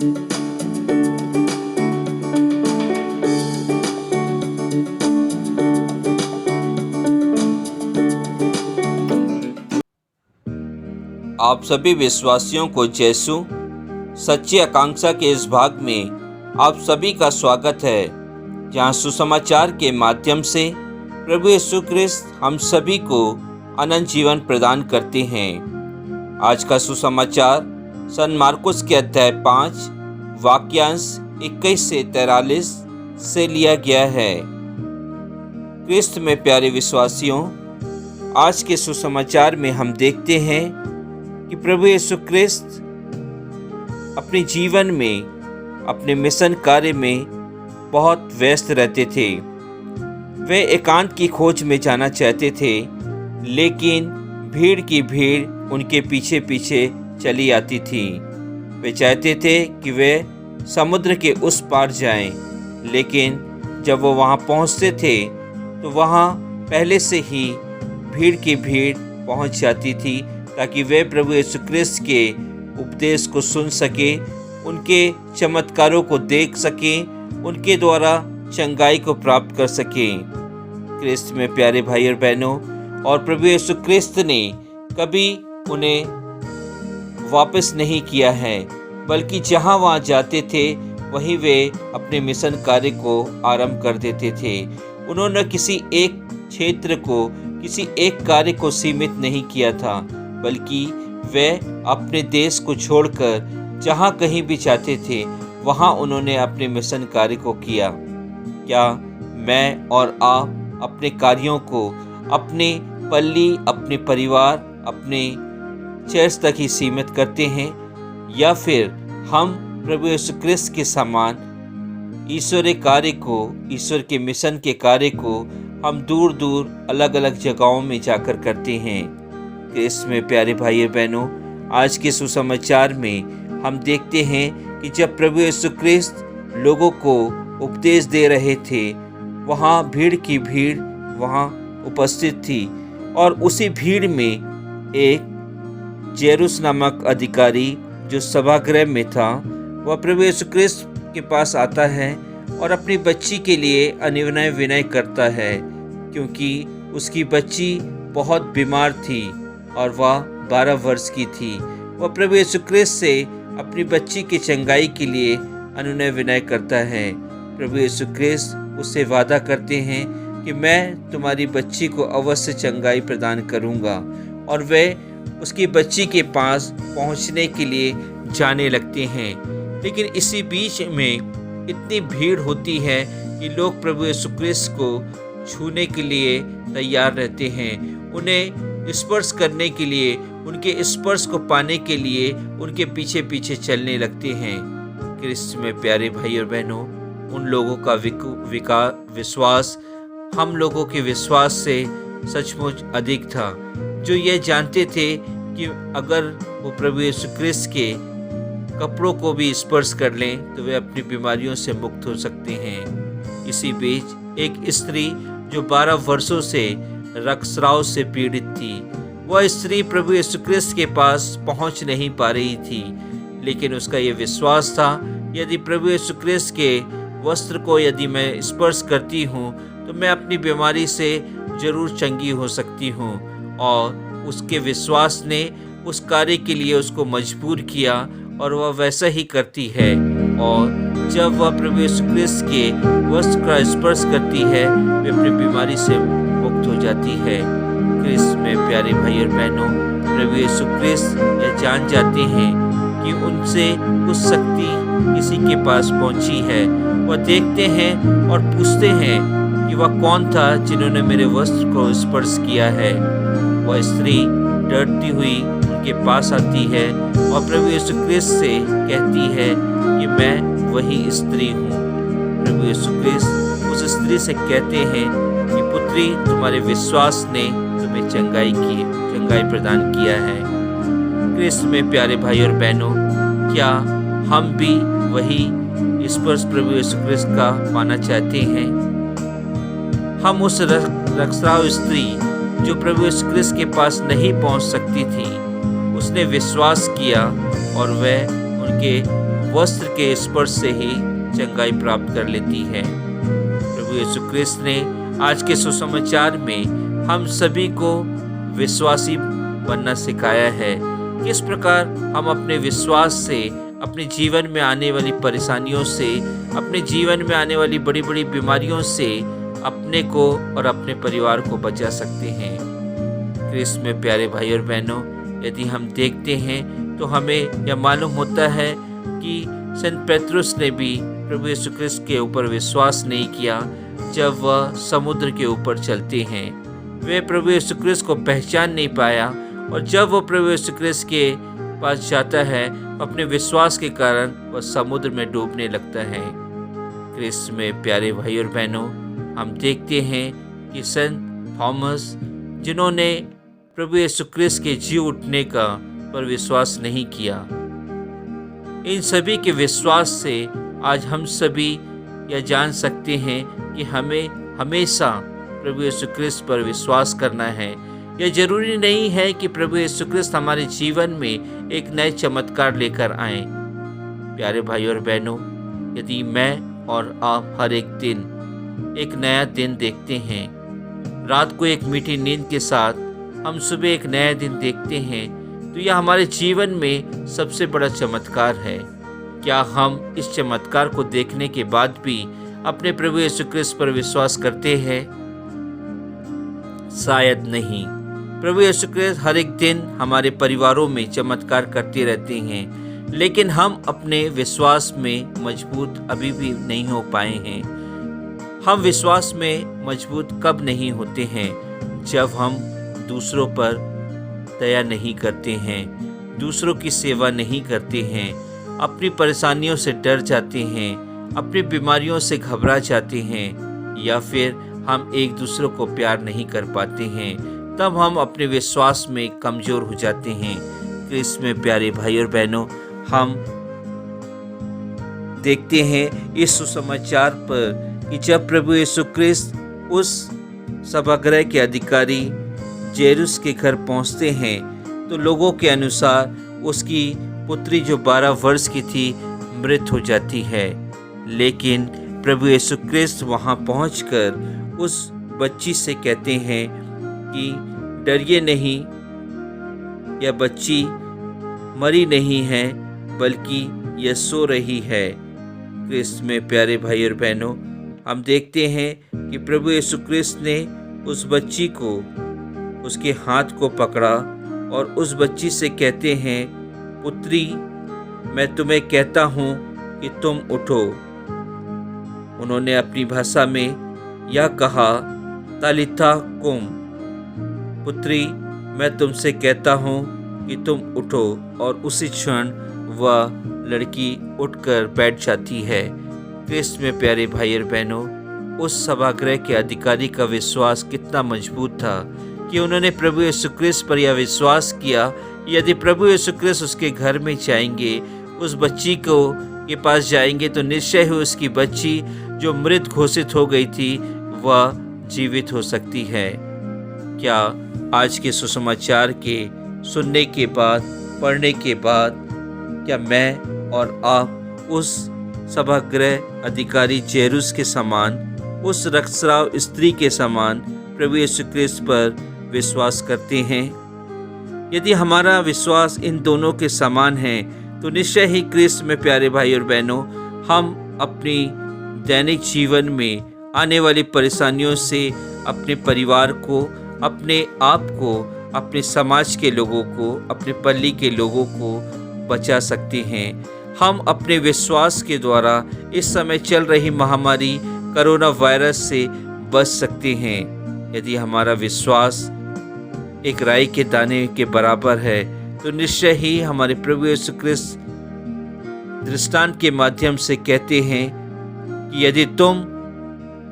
आप सभी विश्वासियों को यीशु सच्ची आकांक्षा के इस भाग में आप सभी का स्वागत है, जहां सुसमाचार के माध्यम से प्रभु यीशु ख्रिस्त हम सभी को अनंत जीवन प्रदान करते हैं। आज का सुसमाचार सन मार्कुस के अध्याय 5 वाक्यांश 21 से 43 से लिया गया है। ख्रिस्त में प्यारे विश्वासियों, आज के सुसमाचार में हम देखते हैं कि प्रभु यीशु ख्रिस्त अपने जीवन में, अपने मिशन कार्य में बहुत व्यस्त रहते थे। वे एकांत की खोज में जाना चाहते थे, लेकिन भीड़ की भीड़ उनके पीछे पीछे चली आती थी। वे चाहते थे कि वे समुद्र के उस पार जाएं, लेकिन जब वो वहाँ पहुँचते थे तो वहाँ पहले से ही भीड़ की भीड़ पहुँच जाती थी, ताकि वे प्रभु यीशु ख्रिस्त के उपदेश को सुन सके, उनके चमत्कारों को देख सकें, उनके द्वारा चंगाई को प्राप्त कर सकें। ख्रिस्त में प्यारे भाई और बहनों, और प्रभु यीशु ख्रिस्त ने कभी उन्हें वापस नहीं किया है, बल्कि जहाँ वहाँ जाते थे वहीं वे अपने मिशन कार्य को आरंभ कर देते थे। उन्होंने किसी एक क्षेत्र को, किसी एक कार्य को सीमित नहीं किया था, बल्कि वे अपने देश को छोड़कर जहाँ कहीं भी जाते थे वहाँ उन्होंने अपने मिशन कार्य को किया। क्या मैं और आप अपने कार्यों को अपने पल्ली, अपने परिवार, अपने चर्च तक ही सीमित करते हैं, या फिर हम प्रभु यीशु ख्रिस्त के समान ईश्वरीय कार्य को, ईश्वर के मिशन के कार्य को हम दूर दूर अलग अलग जगहों में जाकर करते हैं? इसमें प्यारे भाई और बहनों, आज के सुसमाचार में हम देखते हैं कि जब प्रभु यीशु ख्रिस्त लोगों को उपदेश दे रहे थे, वहाँ भीड़ की भीड़ वहाँ उपस्थित थी, और उसी भीड़ में एक जेरुस नामक अधिकारी जो सभागृह में था, वह प्रभु यीशु ख्रिस्त के पास आता है और अपनी बच्ची के लिए अनुनय विनय करता है, क्योंकि उसकी बच्ची बहुत बीमार थी और वह 12 वर्ष की थी। वह प्रभु यीशु ख्रिस्त से अपनी बच्ची की चंगाई के लिए अनुनय विनय करता है। प्रभु यीशु ख्रिस्त उससे वादा करते हैं कि मैं तुम्हारी बच्ची को अवश्य चंगाई प्रदान करूंगा, और वे उसकी बच्ची के पास पहुंचने के लिए जाने लगते हैं। लेकिन इसी बीच में इतनी भीड़ होती है कि लोग प्रभु यीशु ख्रिस्त को छूने के लिए तैयार रहते हैं, उन्हें स्पर्श करने के लिए, उनके स्पर्श को पाने के लिए उनके पीछे पीछे चलने लगते हैं। ख्रिस्त में प्यारे भाई और बहनों, उन लोगों का विश्वास हम लोगों के विश्वास से सचमुच अधिक था, जो ये जानते थे कि अगर वो प्रभु यीशु ख्रिस्त के कपड़ों को भी स्पर्श कर लें तो वे अपनी बीमारियों से मुक्त हो सकते हैं। इसी बीच एक स्त्री जो 12 वर्षों से रक्तस्राव से पीड़ित थी, वह स्त्री प्रभु यीशु ख्रिस्त के पास पहुंच नहीं पा रही थी, लेकिन उसका ये विश्वास था, यदि प्रभु यीशु ख्रिस्त के वस्त्र को यदि मैं स्पर्श करती हूँ तो मैं अपनी बीमारी से जरूर चंगी हो सकती हूँ। और उसके विश्वास ने उस कार्य के लिए उसको मजबूर किया, और वह वैसा ही करती है। और जब वह प्रभु यीशु ख्रिस्त के वस्त्र का स्पर्श करती है, वे अपनी बीमारी से मुक्त हो जाती है। ख्रिस्त में प्यारे भाई और बहनों, प्रभु यीशु ख्रिस्त यह जान जाते हैं कि उनसे कुछ शक्ति किसी के पास पहुंची है। वह देखते हैं और पूछते हैं कि वह कौन था जिन्होंने मेरे वस्त्र को स्पर्श किया है। वह स्त्री डरती हुई उनके पास आती है और प्रभु यीशु ख्रिस्त से कहती है कि मैं वही स्त्री हूँ। प्रभु यीशु ख्रिस्त उस स्त्री से कहते हैं कि पुत्री, तुम्हारे विश्वास ने तुम्हें चंगाई प्रदान किया है। ख्रिस्त में प्यारे भाई और बहनों, क्या हम भी वही स्पर्श प्रभु यीशु ख्रिस्त का पाना चाहते हैं? हम उस रक्तस्राव स्त्री जो प्रभु यीशु ख्रिस्त के पास नहीं पहुंच सकती थी, उसने विश्वास किया और वह उनके वस्त्र के स्पर्श से ही चंगाई प्राप्त कर लेती है। प्रभु यीशु ख्रिस्त ने आज के सुसमाचार में हम सभी को विश्वासी बनना सिखाया है। किस प्रकार हम अपने विश्वास से अपने जीवन में आने वाली परेशानियों से, अपने जीवन में आने वाली बड़ी बड़ी बीमारियों से अपने को और अपने परिवार को बचा सकते हैं। ख्रिस्त में प्यारे भाई और बहनों, यदि हम देखते हैं तो हमें यह मालूम होता है कि संत पेट्रुस ने भी प्रभु यीशु ख्रिस्त के ऊपर विश्वास नहीं किया जब वह समुद्र के ऊपर चलते हैं। वे प्रभु यीशु ख्रिस्त को पहचान नहीं पाया, और जब वो प्रभु यीशु ख्रिस्त के पास जाता है, अपने विश्वास के कारण वह समुद्र में डूबने लगता है। ख्रिस्त में प्यारे भाई और बहनों, हम देखते हैं कि संत थॉमस, जिन्होंने प्रभु यीशु ख्रिस्त के जी उठने का पर विश्वास नहीं किया, इन सभी के विश्वास से आज हम सभी यह जान सकते हैं कि हमें हमेशा प्रभु यीशु ख्रिस्त पर विश्वास करना है। यह जरूरी नहीं है कि प्रभु यीशु ख्रिस्त हमारे जीवन में एक नए चमत्कार लेकर आए। प्यारे भाई और बहनों, यदि मैं और आप हर एक दिन एक नया दिन देखते हैं, रात को एक मीठी नींद के साथ हम सुबह एक नया दिन देखते हैं, तो यह हमारे जीवन में सबसे बड़ा चमत्कार है। क्या हम इस चमत्कार को देखने के बाद भी अपने प्रभु यीशु ख्रिस्त पर विश्वास करते हैं? शायद नहीं। प्रभु यीशु ख्रिस्त हर एक दिन हमारे परिवारों में चमत्कार करते रहते हैं, लेकिन हम अपने विश्वास में मजबूत अभी भी नहीं हो पाए हैं। हम विश्वास में मजबूत कब नहीं होते हैं? जब हम दूसरों पर दया नहीं करते हैं, दूसरों की सेवा नहीं करते हैं, अपनी परेशानियों से डर जाते हैं, अपनी बीमारियों से घबरा जाते हैं, या फिर हम एक दूसरे को प्यार नहीं कर पाते हैं, तब हम अपने विश्वास में कमज़ोर हो जाते हैं। ख्रिस्त में प्यारे भाई और बहनों, हम देखते हैं इस सुसमाचार पर कि जब प्रभु यीशु ख्रिस्त उस सभागृह के अधिकारी जेरुस के घर पहुंचते हैं, तो लोगों के अनुसार उसकी पुत्री जो 12 वर्ष की थी मृत हो जाती है। लेकिन प्रभु यीशु ख्रिस्त वहां पहुंचकर उस बच्ची से कहते हैं कि डरिए नहीं, यह बच्ची मरी नहीं है बल्कि यह सो रही है। ख्रिस्त में प्यारे भाई और बहनों, हम देखते हैं कि प्रभु यीशु ख्रिस्त ने उस बच्ची को, उसके हाथ को पकड़ा और उस बच्ची से कहते हैं, पुत्री, मैं तुम्हें कहता हूँ कि तुम उठो। उन्होंने अपनी भाषा में यह कहा, तालिथा कुम, पुत्री, मैं तुमसे कहता हूँ कि तुम उठो। और उसी क्षण वह लड़की उठकर बैठ जाती है। ख्रिस्त में प्यारे भाई और बहनों, उस सभागृह के अधिकारी का विश्वास कितना मजबूत था कि उन्होंने प्रभु यीशु ख्रिस्त पर यह विश्वास किया, यदि प्रभु यीशु ख्रिस्त उसके घर में जाएंगे, उस बच्ची को के पास जाएंगे, तो निश्चय ही उसकी बच्ची जो मृत घोषित हो गई थी वह जीवित हो सकती है। क्या आज के सुसमाचार के सुनने के बाद, पढ़ने के बाद, क्या मैं और आप उस सभागृह अधिकारी जेरुस के समान, उस रक्तस्राव स्त्री के समान प्रभु यीशु ख्रिस्त पर विश्वास करते हैं? यदि हमारा विश्वास इन दोनों के समान है, तो निश्चय ही ख्रिस्त में प्यारे भाई और बहनों, हम अपनी दैनिक जीवन में आने वाली परेशानियों से अपने परिवार को, अपने आप को, अपने समाज के लोगों को, अपने पल्ली के लोगों को बचा सकते हैं। हम अपने विश्वास के द्वारा इस समय चल रही महामारी कोरोना वायरस से बच सकते हैं। यदि हमारा विश्वास एक राई के दाने के बराबर है, तो निश्चय ही हमारे प्रभु यीशु ख्रिस्त दृष्टांत के माध्यम से कहते हैं कि यदि तुम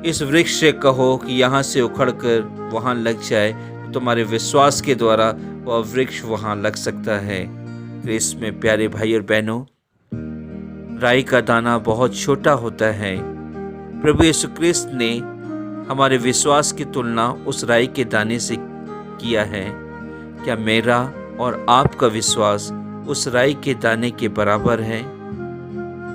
इस वृक्ष से कहो कि यहाँ से उखड़कर वहाँ लग जाए, तो तुम्हारे विश्वास के द्वारा वह वृक्ष वहाँ लग सकता है। ख्रिस्त में प्यारे भाई और बहनों, राई का दाना बहुत छोटा होता है। प्रभु यीशु ख्रिस्त ने हमारे विश्वास की तुलना उस राई के दाने से किया है। क्या मेरा और आपका विश्वास उस राई के दाने के बराबर है?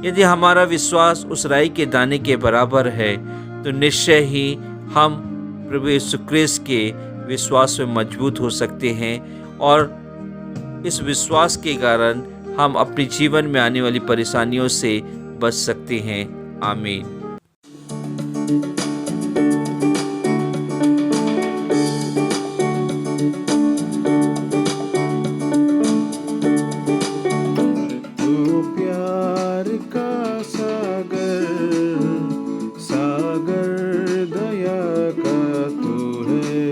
यदि हमारा विश्वास उस राई के दाने के बराबर है तो निश्चय ही हम प्रभु यीशु क्रिस्त के विश्वास में मजबूत हो सकते हैं और इस विश्वास के कारण हम अपने जीवन में आने वाली परेशानियों से बच सकते हैं। आमीन। तू प्यार का सागर, सागर दया का तू है।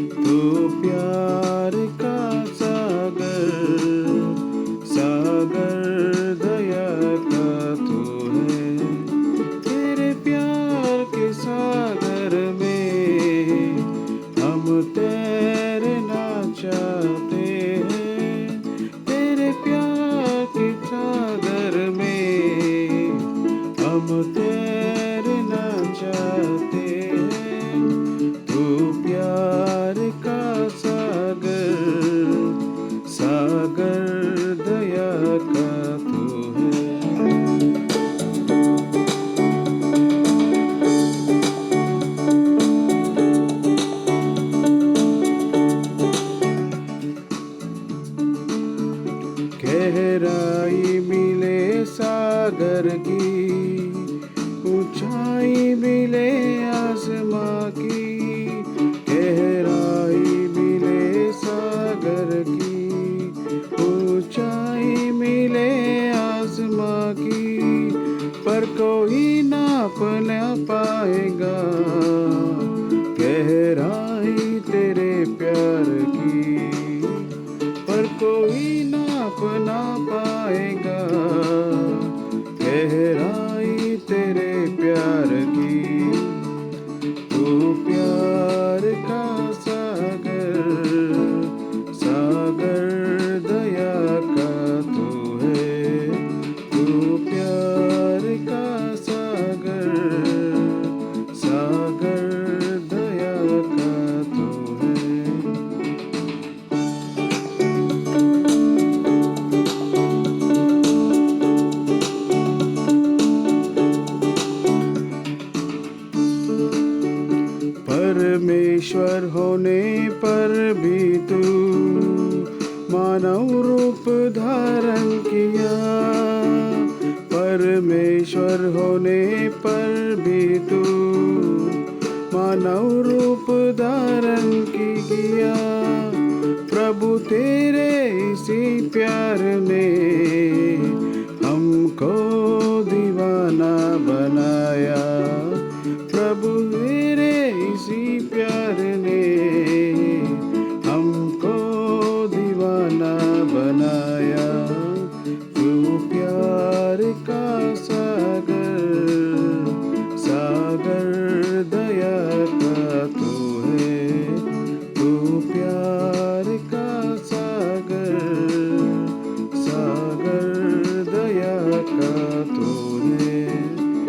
तू प्यार का सागर, सागर दया का तू है। तेरे प्यार के सागर में हम तैरना चाहते हैं। तेरे प्यार के सागर में हम तैरना चाहते हैं। तू प्यार का सागर, सागर दया का तू है। गहराई मिले सागर की, ऊंचाई मिले आसमां की। गहराई मिले सागर की, ऊंचाई मिले आसमां की। पर कोई नाप न पाएगा गहराई तेरे प्यार की। पर कोई नाप ना पाएगा गहराई तेरे प्यार की। तू प्यार का सागर, सागर दया का तू है। तू प्यार का सागर, सागर दया का तू है। परमेश्वर होने पर भी तू मानव रूप धारण किया। परमेश्वर होने पर भी तू मानव रूप धारण किया। प्रभु तेरे इसी प्यार ने हमको दीवाना बनाया।